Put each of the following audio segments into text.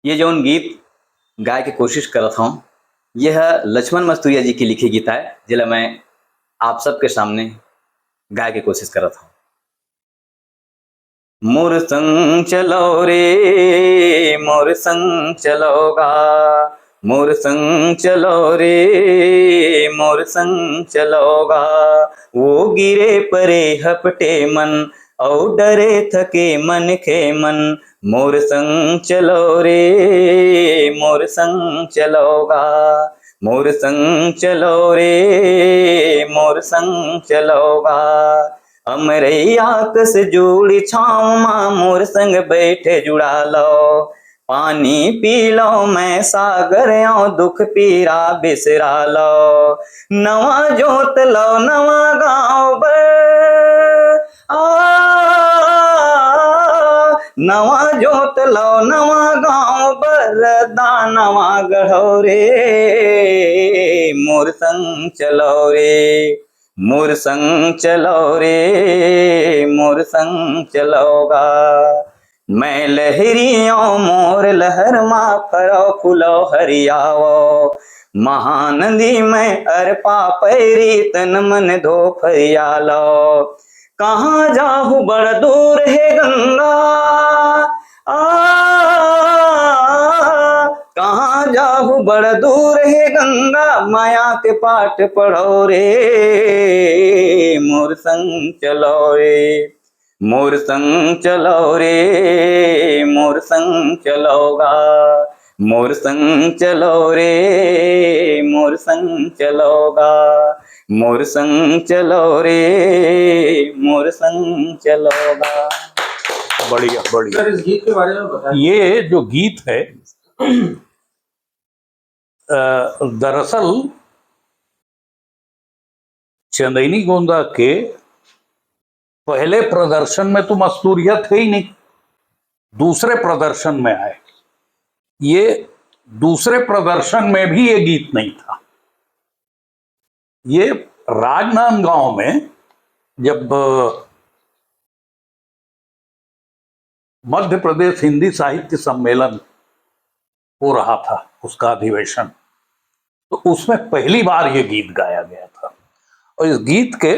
ये जौन गीत गाए के कोशिश करत हूँ, यह लक्ष्मण मस्तूरिया जी की लिखी गीत है, जिला मैं आप सबके सामने गाए के कोशिश करत हूँ। मोर संग चलो रे, मोर संग चलोगा, मोर संग चलो रे, मोर संग चलोगा। वो गिरे परे हपटे मन, और डरे थके मन के मन। मोर संग चलो रे, मोर संग चलोगा, मोर संग चलो रे, मोर संग चलोगा। अमरैया कस जुड़ी छाँव माँ, मोर संग बैठे जुड़ा लो। पानी पी लो मैं सागर आऊं, दुख पीरा बिसरा लो। नवा जोत लो नवा गाँव बर, नवा जोत लो नवा गाँव बर, दानवा गढ़ो रे। मोर संग चलो रे, मोर संग चलो रे, मोर संग चलोगा। मैं लहरियों मोर लहर माँ, फरो फूलो हरियावो। महानदी में अरपा पैरी, तन मन धो फरियालो। कहाँ जाहू बड़ दूर है गंगा, कहाँ जाहू बड़ दूर है गंगा, माया के पाठ पढ़ो रे। मोर संग चलो रे, मोर संग चलो रे, मोर संग चलोगा। मोर संग चलो रे, मोर संग चलोगा। मोर संग चलो रे, मोर संग चलोगा। बढ़िया बढ़िया। सर, इस गीत के बारे में बताइए। ये जो गीत है दरअसल चंदेनी गोंदा के पहले प्रदर्शन में तो मस्तूरिया थे ही नहीं, दूसरे प्रदर्शन में आए। ये दूसरे प्रदर्शन में भी ये गीत नहीं था। ये राजनांदगांव में जब मध्य प्रदेश हिंदी साहित्य सम्मेलन हो रहा था, उसका अधिवेशन, तो उसमें पहली बार ये गीत गाया गया था। और इस गीत के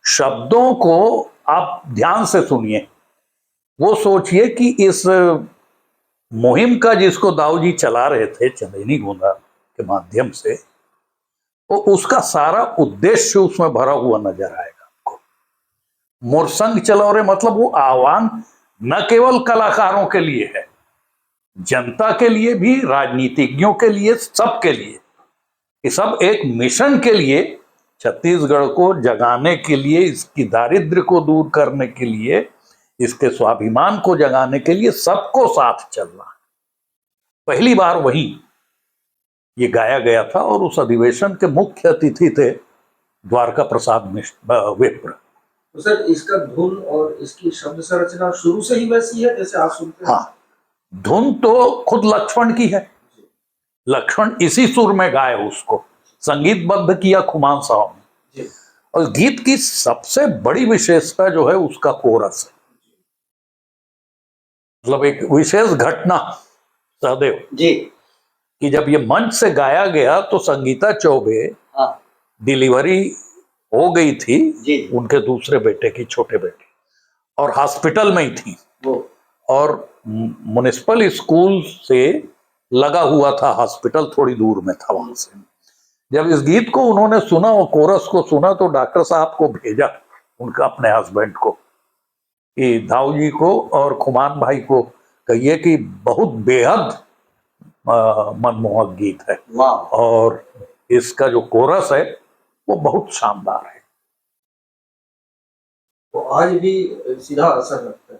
शब्दों को आप ध्यान से सुनिए। वो सोचिए कि इस मुहिम का जिसको दाऊ जी चला रहे थे चंदेनी गोंदा के माध्यम से, तो उसका सारा उद्देश्य उसमें भरा हुआ नजर आएगा आपको। मोर संग चलो रे मतलब वो आह्वान न केवल कलाकारों के लिए है, जनता के लिए भी, राजनीतिज्ञों के लिए, सबके लिए। ये सब एक मिशन के लिए, छत्तीसगढ़ को जगाने के लिए, इसकी दारिद्र्य को दूर करने के लिए, इसके स्वाभिमान को जगाने के लिए सबको साथ चलना। पहली बार वही ये गाया गया था और उस अधिवेशन के मुख्य अतिथि थे द्वारका प्रसाद विप्र। तो सर, इसका धुन और इसकी शब्द संरचना शुरू से ही वैसी है जैसे आप सुनते हैं? हाँ, धुन तो खुद लक्ष्मण की है। लक्ष्मण इसी सुर में गाए, उसको संगीतबद्ध किया खुमान साहब ने। और गीत की सबसे बड़ी विशेषता जो है उसका कोरस है। मतलब एक विशेष घटना सहदेव जी, कि जब ये मंच से गाया गया तो संगीता चौबे डिलीवरी हो गई थी जी, उनके दूसरे बेटे की, छोटे बेटे, और हॉस्पिटल में ही थी वो और म्युनिसिपल स्कूल से लगा हुआ था हॉस्पिटल, थोड़ी दूर में था वहां से। जब इस गीत को उन्होंने सुना और कोरस को सुना तो डॉक्टर साहब को भेजा, उनका अपने हस्बैंड को, कि दाऊ जी को और खुमान भाई को कहिए कि बहुत बेहद मनमोहक गीत है और इसका जो कोरस है वो बहुत शानदार है। तो आज भी सीधा असर रखता है।